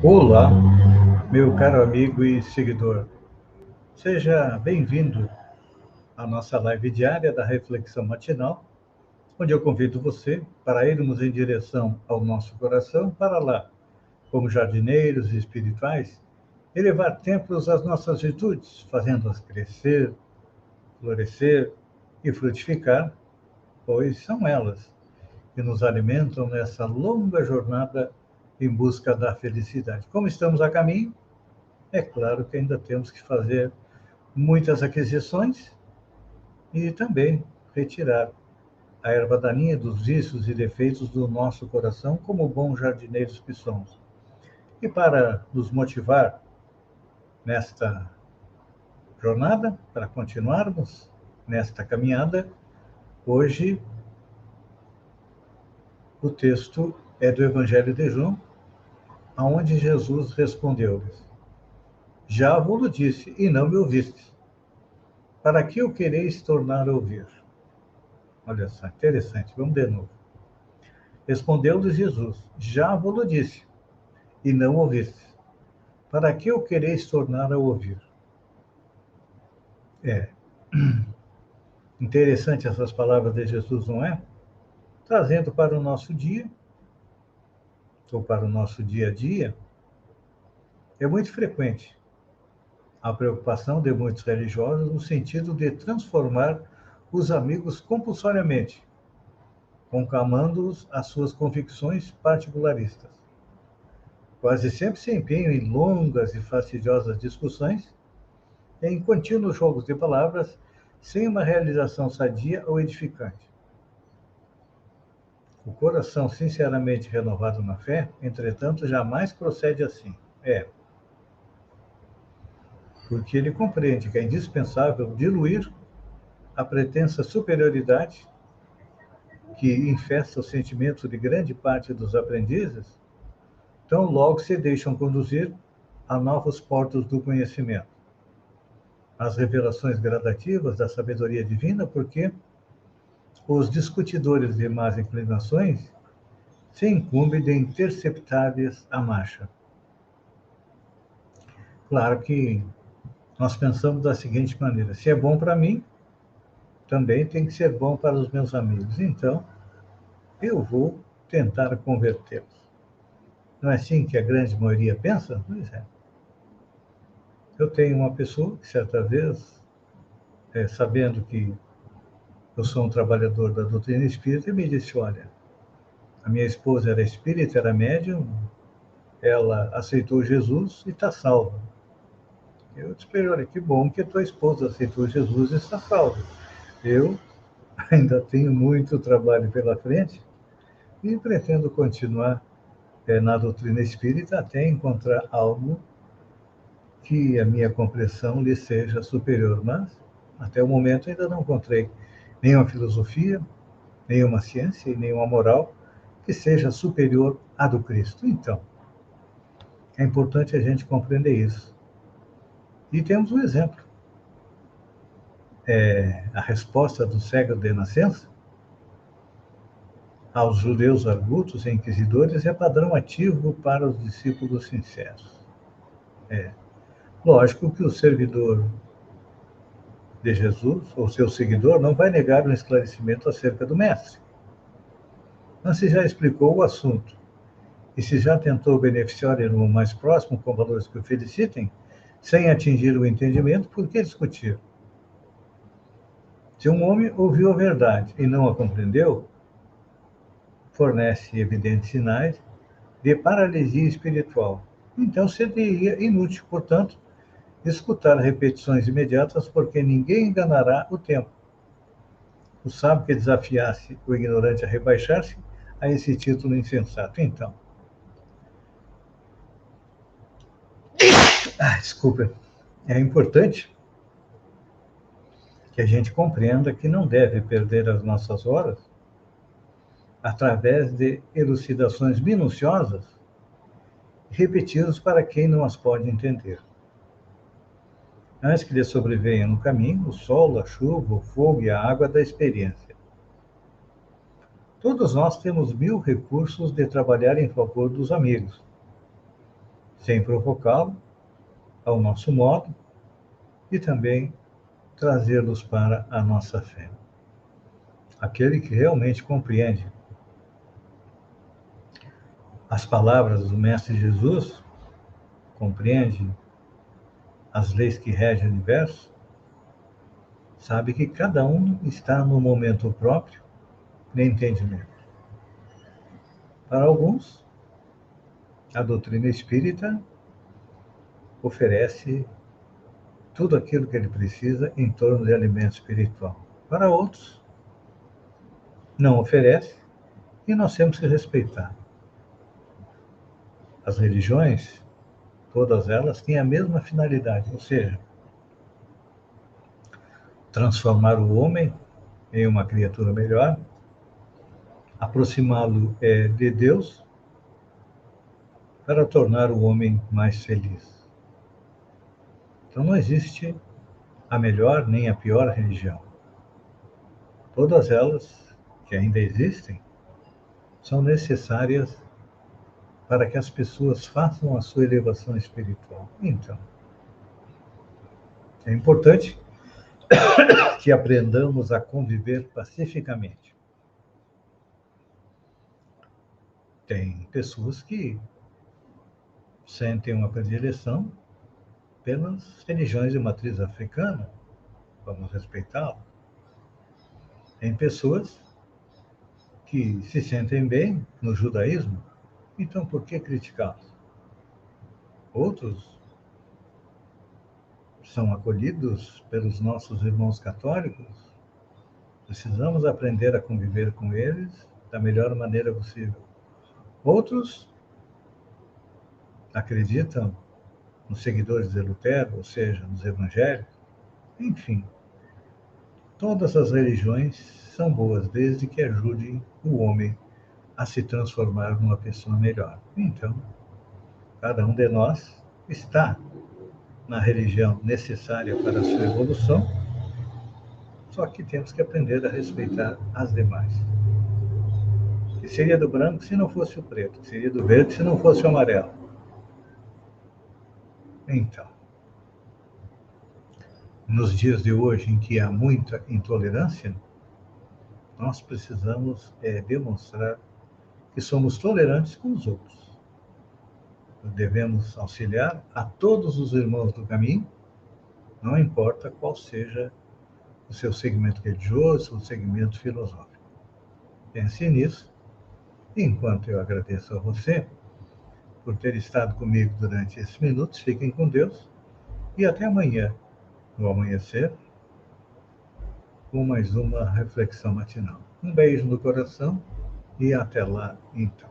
Olá, meu caro amigo e seguidor. Seja bem-vindo à nossa live diária da Reflexão Matinal, onde eu convido você para irmos em direção ao nosso coração, para lá, como jardineiros espirituais, elevar templos às nossas virtudes, fazendo-as crescer, florescer e frutificar, pois são elas que nos alimentam nessa longa jornada em busca da felicidade. Como estamos a caminho, é claro que ainda temos que fazer muitas aquisições e também retirar a erva daninha dos vícios e defeitos do nosso coração, como bons jardineiros que somos. E para nos motivar nesta jornada, para continuarmos nesta caminhada, hoje o texto é do Evangelho de João, aonde Jesus respondeu-lhes: Já vos disse e não me ouvistes. Para que o quereis tornar a ouvir? Olha só, interessante. Vamos de novo. Respondeu-lhes Jesus: Já vos disse, e não ouvistes. Para que o quereis tornar a ouvir? É interessante essas palavras de Jesus, não é? Trazendo para o nosso dia, ou para o nosso dia a dia, é muito frequente a preocupação de muitos religiosos no sentido de transformar os amigos compulsoriamente, conclamando-os às suas convicções particularistas. Quase sempre se empenham em longas e fastidiosas discussões, em contínuos jogos de palavras, sem uma realização sadia ou edificante. O coração sinceramente renovado na fé, entretanto, jamais procede assim. Porque ele compreende que é indispensável diluir a pretensa superioridade que infesta o sentimento de grande parte dos aprendizes, tão logo se deixam conduzir a novos portos do conhecimento, as revelações gradativas da sabedoria divina, porque os discutidores de más inclinações se incumbem de interceptar-lhes a marcha. Claro que nós pensamos da seguinte maneira: se é bom para mim, também tem que ser bom para os meus amigos. Então, eu vou tentar convertê-los. Não é assim que a grande maioria pensa? Pois é. Eu tenho uma pessoa que, certa vez, sabendo que eu sou um trabalhador da doutrina espírita, me disse: Olha, a minha esposa era espírita, era médium, ela aceitou Jesus e está salva. Eu disse para ele: Olha, que bom que a tua esposa aceitou Jesus e está salva. Eu ainda tenho muito trabalho pela frente e pretendo continuar na doutrina espírita até encontrar algo que a minha compreensão lhe seja superior. Mas, até o momento, ainda não encontrei nenhuma filosofia, nenhuma ciência e nenhuma moral que seja superior à do Cristo. Então, é importante a gente compreender isso. E temos um exemplo. A resposta do cego de nascença aos judeus argutos e inquisidores é padrão ativo para os discípulos sinceros. Lógico que o servidor de Jesus, ou seu seguidor, não vai negar um esclarecimento acerca do Mestre. Mas se já explicou o assunto e se já tentou beneficiar o irmão mais próximo com valores que o felicitem, sem atingir o entendimento, por que discutir? Se um homem ouviu a verdade e não a compreendeu, fornece evidentes sinais de paralisia espiritual. Então seria inútil, portanto, escutar repetições imediatas, porque ninguém enganará o tempo. O sábio que desafiasse o ignorante a rebaixar-se a esse título insensato. Então, desculpa, é importante que a gente compreenda que não deve perder as nossas horas através de elucidações minuciosas repetidas para quem não as pode entender. Antes que lhe sobrevenha no caminho o sol, a chuva, o fogo e a água da experiência. Todos nós temos 1000 recursos de trabalhar em favor dos amigos. sem provocá-lo, ao nosso modo, e também trazê-los para a nossa fé. Aquele que realmente compreende as palavras do Mestre Jesus, compreende as leis que regem o universo, sabe que cada um está no momento próprio de entendimento. Para alguns, a doutrina espírita oferece tudo aquilo que ele precisa em torno de alimento espiritual. Para outros, não oferece e nós temos que respeitar. As religiões, todas elas, têm a mesma finalidade, ou seja, transformar o homem em uma criatura melhor, aproximá-lo de Deus, para tornar o homem mais feliz. Então não existe a melhor nem a pior religião. Todas elas, que ainda existem, são necessárias para que as pessoas façam a sua elevação espiritual. Então, é importante que aprendamos a conviver pacificamente. Tem pessoas que sentem uma predileção pelas religiões de matriz africana, vamos respeitá-lo. Tem pessoas que se sentem bem no judaísmo, então por que criticá-los? Outros são acolhidos pelos nossos irmãos católicos, precisamos aprender a conviver com eles da melhor maneira possível. Outros acreditam nos seguidores de Lutero, ou seja, nos evangélicos. Enfim, todas as religiões são boas, desde que ajudem o homem a se transformar numa pessoa melhor. Então, cada um de nós está na religião necessária para a sua evolução, só que temos que aprender a respeitar as demais. Que seria do branco se não fosse o preto, que seria do verde se não fosse o amarelo. Então, nos dias de hoje, em que há muita intolerância, nós precisamos demonstrar que somos tolerantes com os outros. Devemos auxiliar a todos os irmãos do caminho, não importa qual seja o seu segmento religioso, o segmento filosófico. Pense nisso. Enquanto eu agradeço a você por ter estado comigo durante esses minutos, fiquem com Deus e até amanhã, no amanhecer, com mais uma reflexão matinal. Um beijo no coração e até lá, então.